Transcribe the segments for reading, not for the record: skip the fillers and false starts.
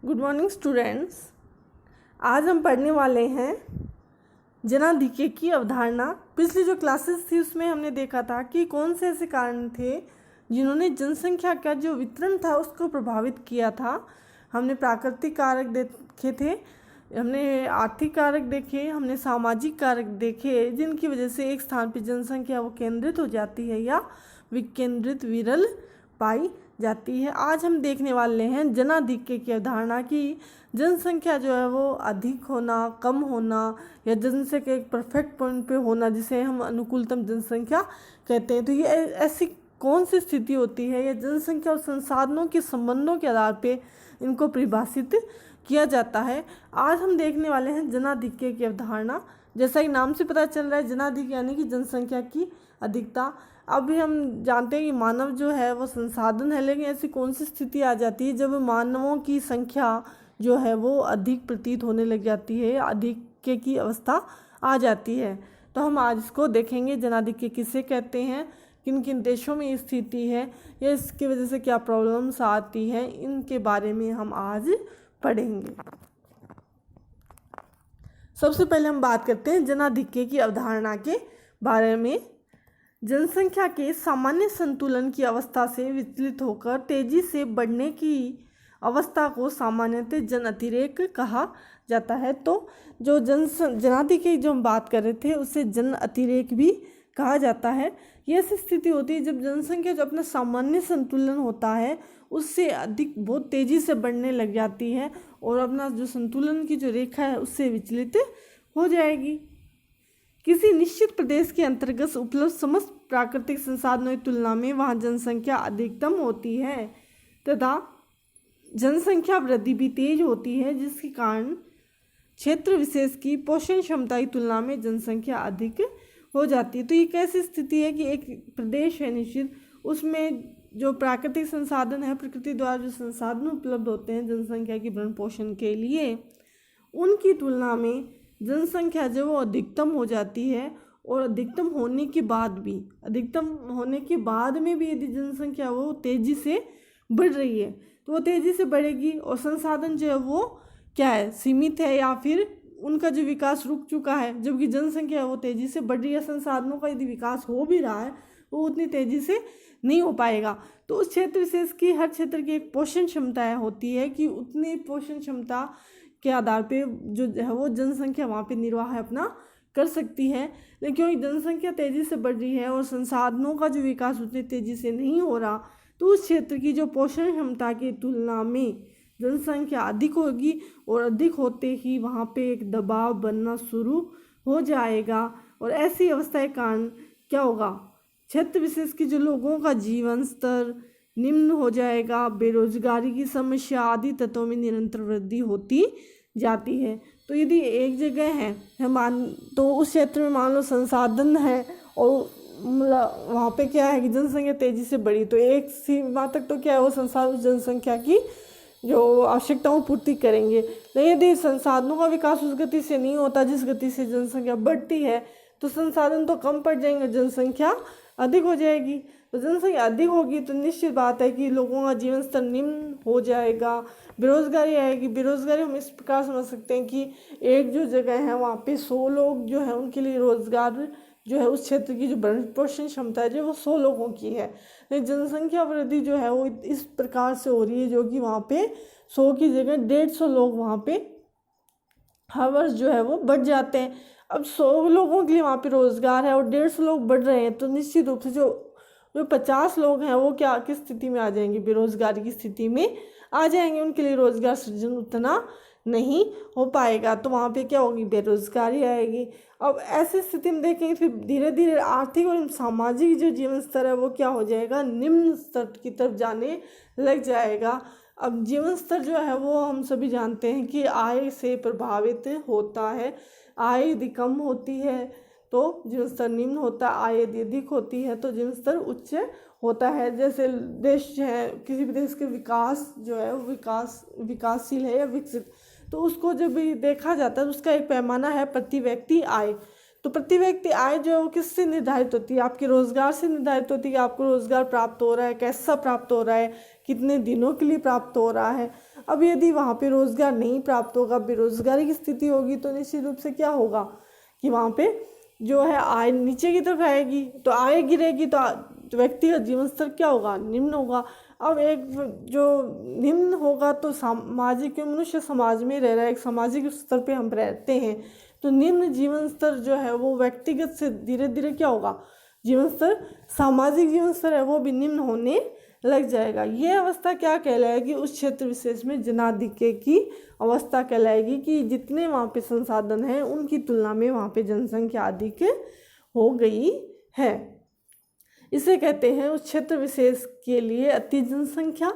Good morning students. आज हम पढ़ने वाले हैं जनाधिक्य की अवधारणा। पिछली जो क्लासेस थी उसमें हमने देखा था कि कौन से ऐसे कारण थे जिन्होंने जनसंख्या का जो वितरण था उसको प्रभावित किया था। हमने प्राकृतिक कारक देखे थे, हमने आर्थिक कारक देखे, हमने सामाजिक कारक देखे जिनकी वजह से एक स्थान पर जनसंख्या वो केंद्रित हो जाती है या विकेंद्रित विरल पाई जाती है। आज हम देखने वाले हैं जनाधिक्य की अवधारणा की जनसंख्या जो है वो अधिक होना, कम होना या जनसंख्या एक परफेक्ट पॉइंट पे होना जिसे हम अनुकूलतम जनसंख्या कहते हैं। तो ये ऐसी कौन सी स्थिति होती है या जनसंख्या और संसाधनों के संबंधों के आधार पे इनको परिभाषित किया जाता है। आज हम देखने वाले हैं जनाधिक्य की अवधारणा। जैसा कि नाम से पता चल रहा है, जनाधिक्य यानी कि जनसंख्या की अधिकता। अभी हम जानते हैं कि मानव जो है वो संसाधन है, लेकिन ऐसी कौन सी स्थिति आ जाती है जब मानवों की संख्या जो है वो अधिक प्रतीत होने लग जाती है, अधिक्य की अवस्था आ जाती है। तो हम आज इसको देखेंगे, जनाधिक्य किसे कहते हैं, किन किन देशों में ये स्थिति है या इसकी वजह से क्या प्रॉब्लम्स आती हैं, इनके बारे में हम आज पढ़ेंगे। सबसे पहले हम बात करते हैं जनाधिक्य की अवधारणा के बारे में। जनसंख्या के सामान्य संतुलन की अवस्था से विचलित होकर तेजी से बढ़ने की अवस्था को सामान्यतः जन अतिरेक कहा जाता है। तो जो जनाधिक्य जो हम बात कर रहे थे उसे जन अतिरेक भी कहा जाता है। ये ऐसी स्थिति होती है जब जनसंख्या जो अपना सामान्य संतुलन होता है उससे अधिक बहुत तेज़ी से बढ़ने लग जाती है और अपना जो संतुलन की जो रेखा है उससे विचलित हो जाएगी। किसी निश्चित प्रदेश के अंतर्गत उपलब्ध समस्त प्राकृतिक संसाधनों की तुलना में वहाँ जनसंख्या अधिकतम होती है तथा जनसंख्या वृद्धि भी तेज होती है, जिसके कारण क्षेत्र विशेष की पोषण क्षमता की तुलना में जनसंख्या अधिक हो जाती है। तो ये कैसी स्थिति है कि एक प्रदेश है निश्चित, उसमें जो प्राकृतिक संसाधन है, प्रकृति द्वारा जो संसाधन उपलब्ध होते हैं जनसंख्या की भरण पोषण के लिए, उनकी तुलना में जनसंख्या जो वो अधिकतम हो जाती है। और अधिकतम होने के बाद में भी यदि जनसंख्या वो तेज़ी से बढ़ रही है तो वो तेज़ी से बढ़ेगी और संसाधन जो है वो क्या है, सीमित है या फिर उनका जो विकास रुक चुका है, जबकि जनसंख्या वो तेज़ी से बढ़ रही है। संसाधनों का यदि विकास हो भी रहा है वो उतनी तेज़ी से नहीं हो पाएगा। तो उस क्षेत्र विशेष की, हर क्षेत्र की एक पोषण क्षमता होती है कि उतनी पोषण क्षमता के आधार पे जो है वो जनसंख्या वहाँ पे निर्वाह अपना कर सकती है। लेकिन क्योंकि जनसंख्या तेज़ी से बढ़ रही है और संसाधनों का जो विकास उतनी तेज़ी से नहीं हो रहा, तो उस क्षेत्र की जो पोषण क्षमता की तुलना में जनसंख्या अधिक होगी और अधिक होते ही वहाँ पे एक दबाव बनना शुरू हो जाएगा। और ऐसी अवस्था के कारण क्या होगा, क्षेत्र विशेष की जो लोगों का जीवन स्तर निम्न हो जाएगा, बेरोजगारी की समस्या आदि तत्वों में निरंतर वृद्धि होती जाती है। तो यदि एक जगह है तो उस क्षेत्र में मान लो संसाधन है और वहाँ पे क्या है कि जनसंख्या तेज़ी से बढ़ी, तो एक सीमा तक तो क्या है वो संसाधन जनसंख्या की जो आवश्यकताओं पूर्ति करेंगे। लेकिन यदि संसाधनों का विकास उस गति से नहीं होता जिस गति से जनसंख्या बढ़ती है, तो संसाधन तो कम पड़ जाएंगे, जनसंख्या अधिक हो जाएगी। तो जनसंख्या अधिक होगी तो निश्चित बात है कि लोगों का जीवन स्तर निम्न हो जाएगा, बेरोजगारी आएगी। बेरोजगारी हम इस प्रकार समझ सकते हैं कि एक जो जगह है वहाँ पे 100 लोग जो है उनके लिए रोजगार जो है उस क्षेत्र की जो भरण पोषण क्षमता है जो वो 100 लोगों की है। लेकिन जनसंख्या वृद्धि जो है वो इस प्रकार से हो रही है जो कि वहाँ पे 100 की जगह 150 लोग वहाँ पे हर वर्ष जो है वो बढ़ जाते हैं। अब 100 लोगों के लिए वहाँ पे रोजगार है और 150 लोग बढ़ रहे हैं, तो निश्चित रूप से जो 50 लोग हैं वो क्या किस स्थिति में आ जाएंगे, बेरोजगारी की स्थिति में आ जाएंगे। उनके लिए रोजगार सृजन उतना नहीं हो पाएगा, तो वहाँ पे क्या होगी, बेरोजगारी आएगी। अब ऐसी स्थिति में देखेंगे फिर धीरे धीरे आर्थिक और सामाजिक जो जीवन स्तर है वो क्या हो जाएगा, निम्न स्तर की तरफ जाने लग जाएगा। अब जीवन स्तर जो है वो हम सभी जानते हैं कि आय से प्रभावित होता है। आय यदि कम होती है तो जीवन स्तर निम्न होता है, आय यदि अधिक होती है तो जीवन स्तर उच्च होता है। जैसे देश जो है, किसी भी देश के विकास जो है विकासशील है या विकसित, तो उसको जब भी देखा जाता है तो उसका एक पैमाना है प्रति व्यक्ति आय। तो प्रति व्यक्ति आय जो है वो किससे निर्धारित होती है, आपके रोजगार से निर्धारित होती है कि आपको रोजगार प्राप्त हो रहा है, कैसा प्राप्त हो रहा है, कितने दिनों के लिए प्राप्त हो रहा है। अब यदि वहाँ पे रोज़गार नहीं प्राप्त होगा, बेरोजगारी की स्थिति होगी, तो निश्चित रूप से क्या होगा कि वहाँ पे जो है आय नीचे की तरफ आएगी, तो आय गिरेगी, तो व्यक्तिगत जीवन स्तर क्या होगा, निम्न होगा। अब एक जो निम्न होगा तो सामाजिक, मनुष्य समाज में रह रहा है, एक सामाजिक स्तर पे हम रहते हैं, तो निम्न जीवन स्तर जो है वो व्यक्तिगत से धीरे धीरे क्या होगा, जीवन स्तर, सामाजिक जीवन स्तर है वो भी निम्न होने लग जाएगा। ये अवस्था क्या कहलाएगी, उस क्षेत्र विशेष में जनाधिक्य की अवस्था कहलाएगी कि जितने वहाँ पे संसाधन हैं उनकी तुलना में वहाँ पे जनसंख्या अधिक हो गई है। इसे कहते हैं उस क्षेत्र विशेष के लिए अति जनसंख्या,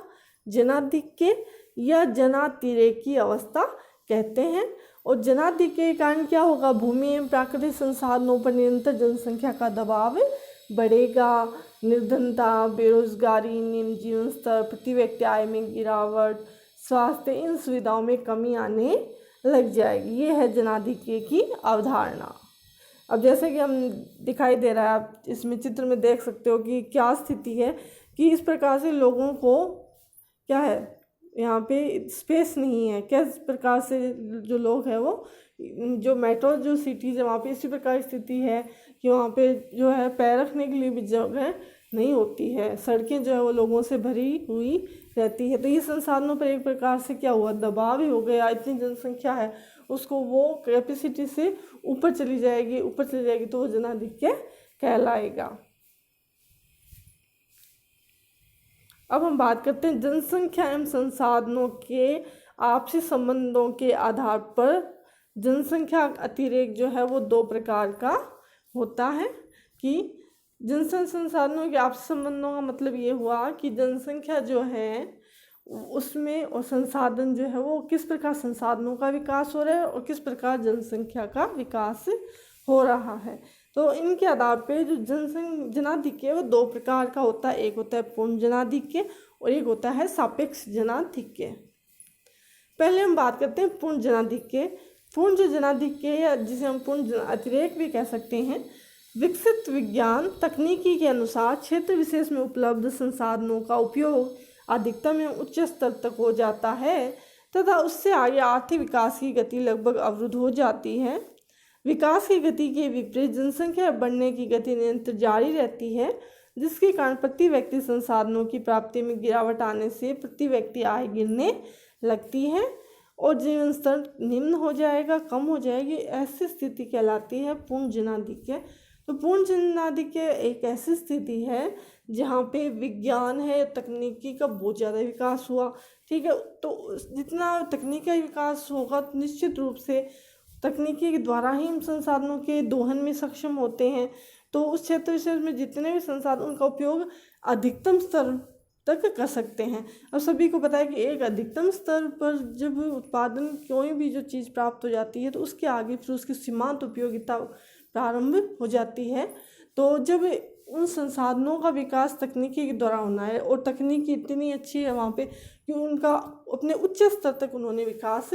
जनाधिक्य या जनातिरेक की अवस्था कहते हैं। और जनाधिक्य के कारण क्या होगा, भूमि एवं प्राकृतिक संसाधनों पर निरंतर जनसंख्या का दबाव बढ़ेगा। निर्धनता, बेरोजगारी, निम्न जीवन स्तर, प्रति व्यक्ति आय में गिरावट, स्वास्थ्य, इन सुविधाओं में कमी आने लग जाएगी। ये है जनाधिक्य की अवधारणा। अब जैसे कि हम दिखाई दे रहा है, आप इसमें चित्र में देख सकते हो कि क्या स्थिति है कि इस प्रकार से लोगों को क्या है, यहाँ पे स्पेस नहीं है, किस प्रकार से जो लोग हैं वो जो मेट्रो जो सिटीज़ है वहाँ पे इसी प्रकार स्थिति है कि वहाँ पे जो है पैर रखने के लिए भी जगह नहीं होती है, सड़कें जो है वो लोगों से भरी हुई रहती है। तो ये संसाधनों पर एक प्रकार से क्या हुआ, दबाव ही हो गया। इतनी जनसंख्या है उसको वो कैपेसिटी से ऊपर चली जाएगी तो वो जनाधिक्य कहलाएगा। अब हम बात करते हैं जनसंख्या एवं संसाधनों के आपसी संबंधों के आधार पर जनसंख्या अतिरेक जो है वो दो प्रकार का होता है कि जनसंख्या संसाधनों के आपसी संबंधों का मतलब ये हुआ कि जनसंख्या जो है उसमें और संसाधन जो है वो किस प्रकार संसाधनों का विकास हो रहा है और किस प्रकार जनसंख्या का विकास हो रहा है। तो इनके आधार पे जो जनाधिक्य वो दो प्रकार का होता है, एक होता है पूर्ण जनाधिक्य और एक होता है सापेक्ष जनाधिक्य। पहले हम बात करते हैं पूर्ण जनाधिक्य। पूर्ण जो जनाधिक्य है जिसे हम पूर्ण अतिरेक भी कह सकते हैं, विकसित विज्ञान तकनीकी के अनुसार क्षेत्र विशेष में उपलब्ध संसाधनों का उपयोग अधिकतम एवं उच्च स्तर तक हो जाता है तथा उससे आगे आर्थिक विकास की गति लगभग अवरुद्ध हो जाती है। विकास की गति के विपरीत जनसंख्या बढ़ने की गति निरंतर जारी रहती है, जिसके कारण प्रति व्यक्ति संसाधनों की प्राप्ति में गिरावट आने से प्रति व्यक्ति आय गिरने लगती है और जीवन स्तर निम्न हो जाएगा, कम हो जाएगी। ऐसी स्थिति कहलाती है पूर्ण जनाधिक्य। तो पूर्ण जनाधिक्य एक ऐसी स्थिति है जहाँ पे विज्ञान है, तकनीकी का बहुत ज़्यादा विकास हुआ, ठीक है। तो जितना तकनीकी विकास होगा तो निश्चित रूप से तकनीकी के द्वारा ही हम संसाधनों के दोहन में सक्षम होते हैं। तो उस क्षेत्र विशेष में जितने भी संसाधन उनका उपयोग अधिकतम स्तर तक कर सकते हैं। अब सभी को पता है कि एक अधिकतम स्तर पर जब उत्पादन कोई भी जो चीज़ प्राप्त हो जाती है तो उसके आगे फिर उसकी सीमांत उपयोगिता प्रारंभ हो जाती है। तो जब उन संसाधनों का विकास तकनीकी के द्वारा होना है और तकनीकी इतनी अच्छी है वहाँ पे कि उनका अपने उच्च स्तर तक उन्होंने विकास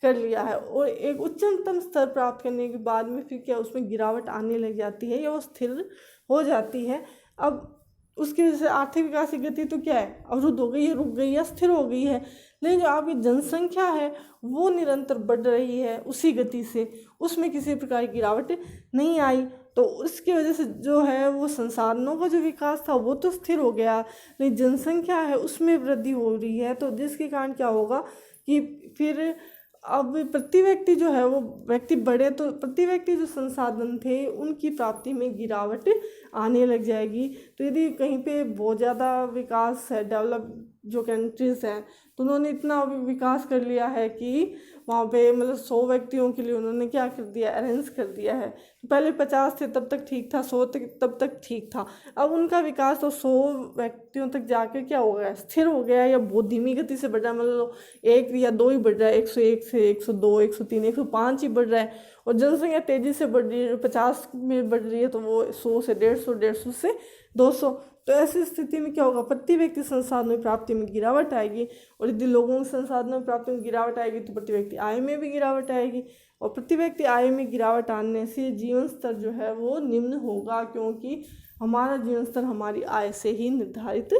कर लिया है और एक उच्चतम स्तर प्राप्त करने के बाद में फिर क्या उसमें गिरावट आने लग जाती है या वो स्थिर हो जाती है। अब उसकी वजह से आर्थिक विकास की गति तो क्या है, अवरुद्ध हो गई है, रुक गई है, स्थिर हो गई है। लेकिन जो आपकी जनसंख्या है वो निरंतर बढ़ रही है उसी गति से, उसमें किसी प्रकार की गिरावट नहीं आई। तो उसकी वजह से जो है वो संसाधनों का जो विकास था वो तो स्थिर हो गया, लेकिन जनसंख्या है उसमें वृद्धि हो रही है। तो जिसके कारण क्या होगा कि फिर अब प्रति व्यक्ति जो है वो व्यक्ति बढ़े तो प्रति व्यक्ति जो संसाधन थे उनकी प्राप्ति में गिरावट आने लग जाएगी। तो यदि कहीं पे बहुत ज़्यादा विकास है, डेवलप जो कंट्रीज़ हैं तो उन्होंने इतना विकास कर लिया है कि वहाँ पे मतलब 100 व्यक्तियों के लिए उन्होंने क्या कर दिया, अरेंज कर दिया है। तो पहले 50 थे तब तक ठीक था, 100 तब तक ठीक था। अब उनका विकास तो 100 व्यक्तियों तक जाकर क्या हो गया, स्थिर हो गया या बहुत धीमी गति से बढ़ रहा है। मतलब 1 या 2 ही बढ़ रहा है, 101 से 102, 103, 105 ही बढ़ रहा है। और जनसंख्या तेज़ी से बढ़ रही है, 50 में बढ़ रही है तो वो 100 से 150, 150 से 200। तो ऐसी स्थिति में क्या होगा, प्रति व्यक्ति संसाधनों की प्राप्ति में गिरावट आएगी और यदि लोगों की संसाधनों की प्राप्ति में गिरावट आएगी तो प्रति व्यक्ति आय में भी गिरावट आएगी और प्रति व्यक्ति आय में गिरावट आने से जीवन स्तर जो है वो निम्न होगा, क्योंकि हमारा जीवन स्तर हमारी आय से ही निर्धारित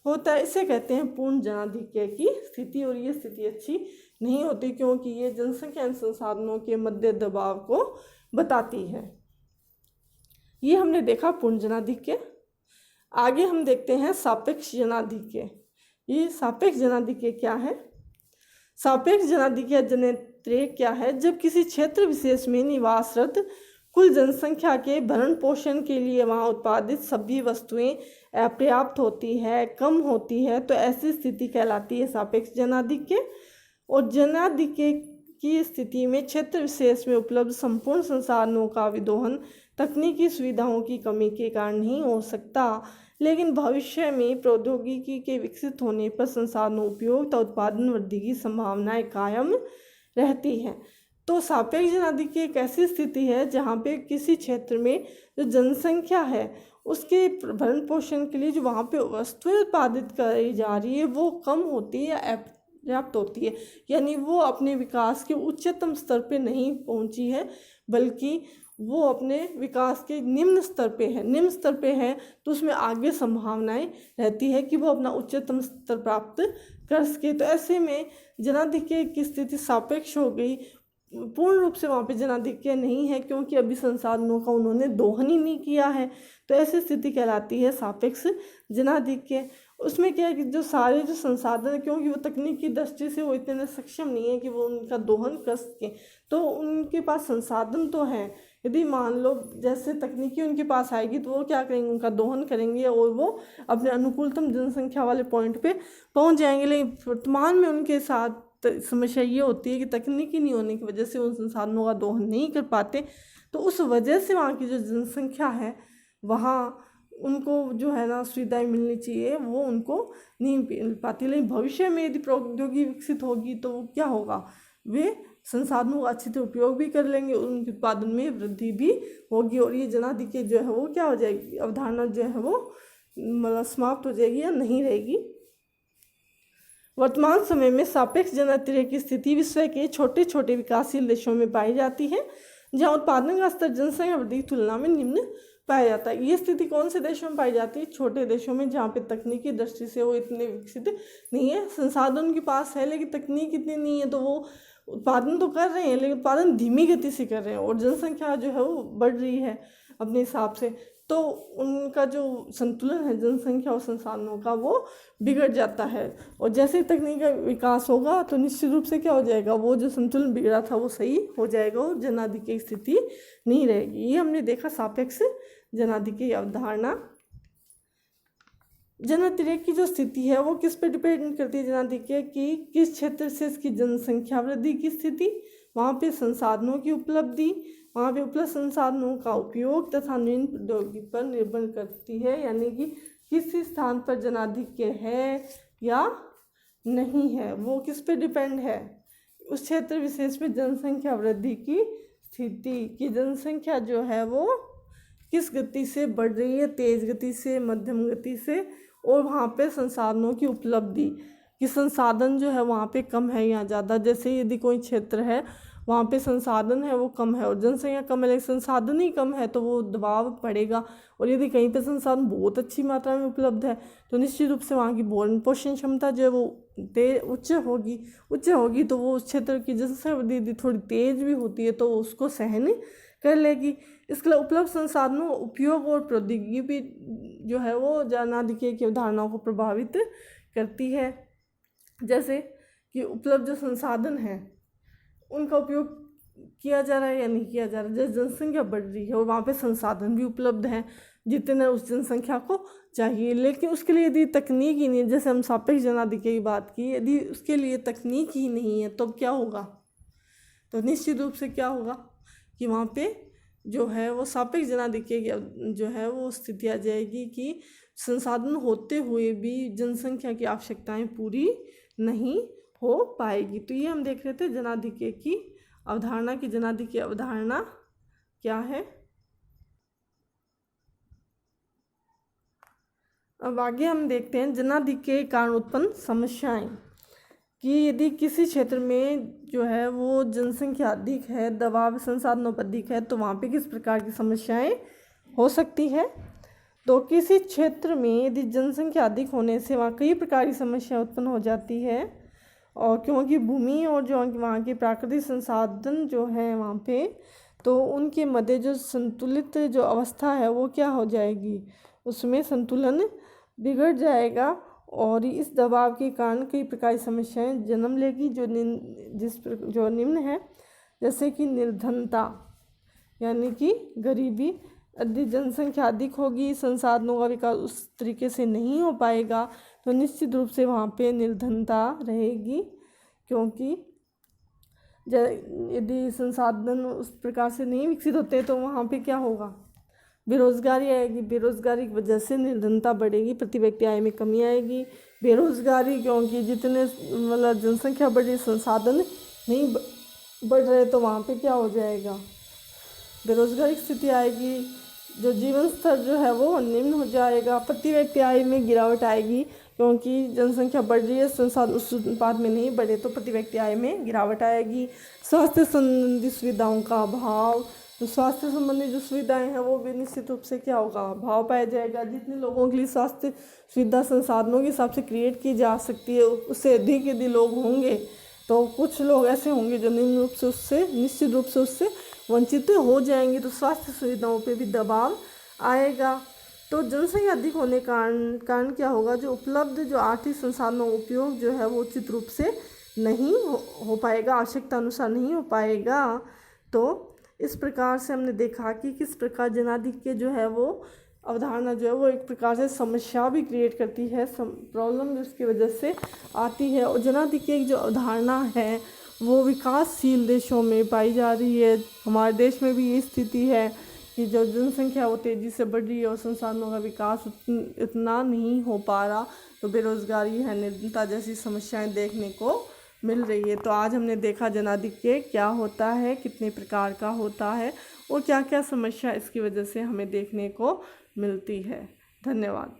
होता है। इसे कहते हैं पूर्ण जनाधिक्य की स्थिति। और ये स्थिति अच्छी नहीं होती क्योंकि ये जनसंख्या एवं संसाधनों के मध्य दबाव को बताती है। ये हमने देखा पूर्ण जनाधिक्य। आगे हम देखते हैं सापेक्ष जनाधिक्य। ये सापेक्ष जनाधिक्य क्या है? सापेक्ष जनाधिक्य जनित्र क्या है? जब किसी क्षेत्र विशेष में निवासरत कुल जनसंख्या के भरण पोषण के लिए वहाँ उत्पादित सभी वस्तुएं अपर्याप्त होती है, कम होती है, तो ऐसी स्थिति कहलाती है सापेक्ष जनाधिक्य। और जनाधिक्य की स्थिति में क्षेत्र विशेष में उपलब्ध संपूर्ण संसाधनों का विदोहन तकनीकी सुविधाओं की कमी के कारण नहीं हो सकता, लेकिन भविष्य में प्रौद्योगिकी के विकसित होने पर संसाधनों उपयोग तथा उत्पादन वृद्धि की संभावनाएं कायम रहती हैं। तो सापेक्ष जनाधिक्य एक ऐसी स्थिति है जहाँ पे किसी क्षेत्र में जो जनसंख्या है उसके भरण पोषण के लिए जो वहाँ पे वस्तुएं उत्पादित करी जा रही है वो कम होती है, अपर्याप्त होती है, यानी वो अपने विकास के उच्चतम स्तर पे नहीं पहुँची है, बल्कि वो अपने विकास के निम्न स्तर पे है। निम्न स्तर पे है तो उसमें आगे संभावनाएं रहती है कि वो अपना उच्चतम स्तर प्राप्त कर सके। तो ऐसे में जनाधिक्य की स्थिति सापेक्ष हो गई। पूर्ण रूप से वहाँ पे जनाधिक्य नहीं है क्योंकि अभी संसाधनों का उन्होंने दोहन ही नहीं किया है, तो ऐसी स्थिति कहलाती है सापेक्ष जनाधिक्य। उसमें क्या है कि जो सारे जो संसाधन है, क्योंकि वो तकनीकी दृष्टि से वो इतने सक्षम नहीं है कि वो उनका दोहन कर सकें, तो उनके पास संसाधन तो हैं। यदि मान लो जैसे तकनीकी उनके पास आएगी तो वो क्या करेंगे, उनका दोहन करेंगे और वो अपने अनुकूलतम जनसंख्या वाले पॉइंट पे पहुंच जाएंगे। लेकिन वर्तमान में उनके साथ समस्या ये होती है कि तकनीकी नहीं होने की वजह से उन संसाधनों का दोहन नहीं कर पाते, तो उस वजह से वहाँ की जो जनसंख्या है वहाँ उनको जो है ना सुविधाएं मिलनी चाहिए वो उनको नहीं मिल पाती। लेकिन भविष्य में यदि प्रौद्योगिकी विकसित होगी तो वो क्या होगा, वे संसाधनों का अच्छी तरह उपयोग भी कर लेंगे, उनके उत्पादन में वृद्धि भी होगी और ये जनाधिक्य जो है वो क्या हो जाएगी, अवधारणा जो है वो मतलब समाप्त हो जाएगी या नहीं रहेगी। वर्तमान समय में सापेक्ष जनाधिक्य की स्थिति विश्व के छोटे छोटे विकासशील देशों में पाई जाती है जहाँ उत्पादन का स्तर जनसंख्या वृद्धि की तुलना में निम्न पाया जाता है। ये स्थिति कौन से देशों में पाई जाती है? छोटे देशों में जहाँ पे तकनीकी दृष्टि से वो इतने विकसित नहीं है, संसाधन उनके पास है लेकिन तकनीक इतनी नहीं है, तो वो उत्पादन तो कर रहे हैं लेकिन उत्पादन धीमी गति से कर रहे हैं और जनसंख्या जो है वो बढ़ रही है अपने हिसाब से, तो उनका जो संतुलन है जनसंख्या और संसाधनों का वो बिगड़ जाता है। और जैसे ही तकनीक का विकास होगा तो निश्चित रूप से क्या हो जाएगा, वो जो संतुलन बिगड़ा था वो सही हो जाएगा और जनाधिक्य की स्थिति नहीं रहेगी। ये हमने देखा सापेक्ष जनाधिक्य की अवधारणा। जनाधिक्य की जो स्थिति है वो किस पे डिपेंड करती है? जनाधिक्य की किस क्षेत्र से इसकी जनसंख्या वृद्धि की स्थिति, वहाँ पे संसाधनों की उपलब्धि, वहाँ पे उपलब्ध संसाधनों का उपयोग तथा नवीन प्रौद्योगिकी पर निर्भर करती है, यानी कि किसी स्थान पर जनाधिक्य है या नहीं है वो किस पे डिपेंड है, उस क्षेत्र विशेष में जनसंख्या वृद्धि की स्थिति की जनसंख्या जो है वो किस गति से बढ़ रही है, तेज गति से, मध्यम गति से, और वहाँ पे संसाधनों की उपलब्धि कि संसाधन जो है वहाँ पे कम है या ज़्यादा। जैसे यदि कोई क्षेत्र है वहाँ पे संसाधन है वो कम है और जनसंख्या कम है लेकिन संसाधन ही कम है तो वो दबाव पड़ेगा, और यदि कहीं पे संसाधन बहुत अच्छी मात्रा में उपलब्ध है तो निश्चित रूप से वहाँ की भरण पोषण क्षमता जो है वो उच्च होगी तो वो उस क्षेत्र की जनसंख्या वृद्धि थोड़ी तेज भी होती है तो उसको सहन कर लेगी। इसके लिए उपलब्ध संसाधनों उपयोग और प्रौद्योगिकी भी जो है वो जनाधिक्य की अवधारणाओं को प्रभावित करती है। जैसे कि उपलब्ध जो संसाधन हैं उनका उपयोग किया जा रहा है या नहीं किया जा रहा है। जैसे जनसंख्या बढ़ रही है और वहाँ पे संसाधन भी उपलब्ध हैं जितने उस जनसंख्या को चाहिए, लेकिन उसके लिए यदि तकनीक ही नहीं, जैसे हम सापेक्ष जनाधिक्य की बात की, यदि उसके लिए तकनीक ही नहीं है तो क्या होगा, तो निश्चित रूप से क्या होगा कि वहाँ पे जो है वो सापेक्ष जनाधिक्य जो है वो स्थिति आ जाएगी कि संसाधन होते हुए भी जनसंख्या की आवश्यकताएं पूरी नहीं हो पाएगी। तो ये हम देख रहे थे जनाधिक्य की अवधारणा की जनाधिक्य अवधारणा क्या है। अब आगे हम देखते हैं जनाधिक्य के कारण उत्पन्न समस्याएं, कि यदि किसी क्षेत्र में जो है वो जनसंख्या अधिक है, दबाव संसाधनों पर अधिक है, तो वहाँ पे किस प्रकार की समस्याएं हो सकती है। तो किसी क्षेत्र में यदि जनसंख्या अधिक होने से वहाँ कई प्रकार की समस्या उत्पन्न हो जाती है, और क्योंकि भूमि और जो वहाँ के प्राकृतिक संसाधन जो है वहाँ पे, तो उनके मध्य जो संतुलित जो अवस्था है वो क्या हो जाएगी, उसमें संतुलन बिगड़ जाएगा, और इस दबाव के कारण कई प्रकार की समस्याएं जन्म लेगी जो निम्न है, जैसे कि निर्धनता यानी कि गरीबी। यदि जनसंख्या अधिक होगी, संसाधनों का विकास उस तरीके से नहीं हो पाएगा, तो निश्चित रूप से वहाँ पे निर्धनता रहेगी, क्योंकि यदि संसाधन उस प्रकार से नहीं विकसित होते तो वहाँ पे क्या होगा, बेरोजगारी आएगी। बेरोजगारी की वजह से निर्धनता बढ़ेगी, प्रति व्यक्ति आय में कमी आएगी। बेरोजगारी क्योंकि जितने मतलब जनसंख्या बढ़ रही, संसाधन नहीं बढ़ रहे, तो वहाँ पे क्या हो जाएगा, बेरोजगारी की स्थिति आएगी। जो जीवन स्तर जो है वो निम्न हो जाएगा, प्रति व्यक्ति आय में गिरावट आएगी, क्योंकि जनसंख्या बढ़ रही है, संसाधन उस अनुपात में नहीं बढ़े, तो प्रति व्यक्ति आय में गिरावट आएगी। स्वास्थ्य संबंधी सुविधाओं का अभाव, तो स्वास्थ्य संबंधी जो सुविधाएं हैं वो भी निश्चित रूप से क्या होगा, अभाव पाया जाएगा। जितने लोगों के लिए स्वास्थ्य सुविधा संसाधनों के हिसाब से क्रिएट की जा सकती है, उससे अधिक यदि लोग होंगे, तो कुछ लोग ऐसे होंगे जो निम्न रूप से उससे निश्चित रूप से उससे वंचित हो जाएंगे, तो स्वास्थ्य सुविधाओं पे भी दबाव आएगा। तो जनसंख्या अधिक होने कारण क्या होगा, जो उपलब्ध जो आर्थिक संसाधनों का उपयोग जो है वो उचित रूप से नहीं हो पाएगा, आवश्यकता अनुसार नहीं हो पाएगा। तो इस प्रकार से हमने देखा कि किस प्रकार जनाधिक्य जो है वो अवधारणा जो है वो एक प्रकार से समस्या भी क्रिएट करती है, प्रॉब्लम जिसकी वजह से आती है। और जनाधिक्य की जो अवधारणा है वो विकासशील देशों में पाई जा रही है। हमारे देश में भी ये स्थिति है कि जो जनसंख्या वो तेज़ी से बढ़ रही है और संसाधनों का विकास इतना नहीं हो पा रहा, तो बेरोजगारी है, निर्धनता जैसी समस्याएं देखने को मिल रही है। तो आज हमने देखा जनाधिक्य क्या होता है, कितने प्रकार का होता है, और क्या क्या समस्या इसकी वजह से हमें देखने को मिलती है। धन्यवाद।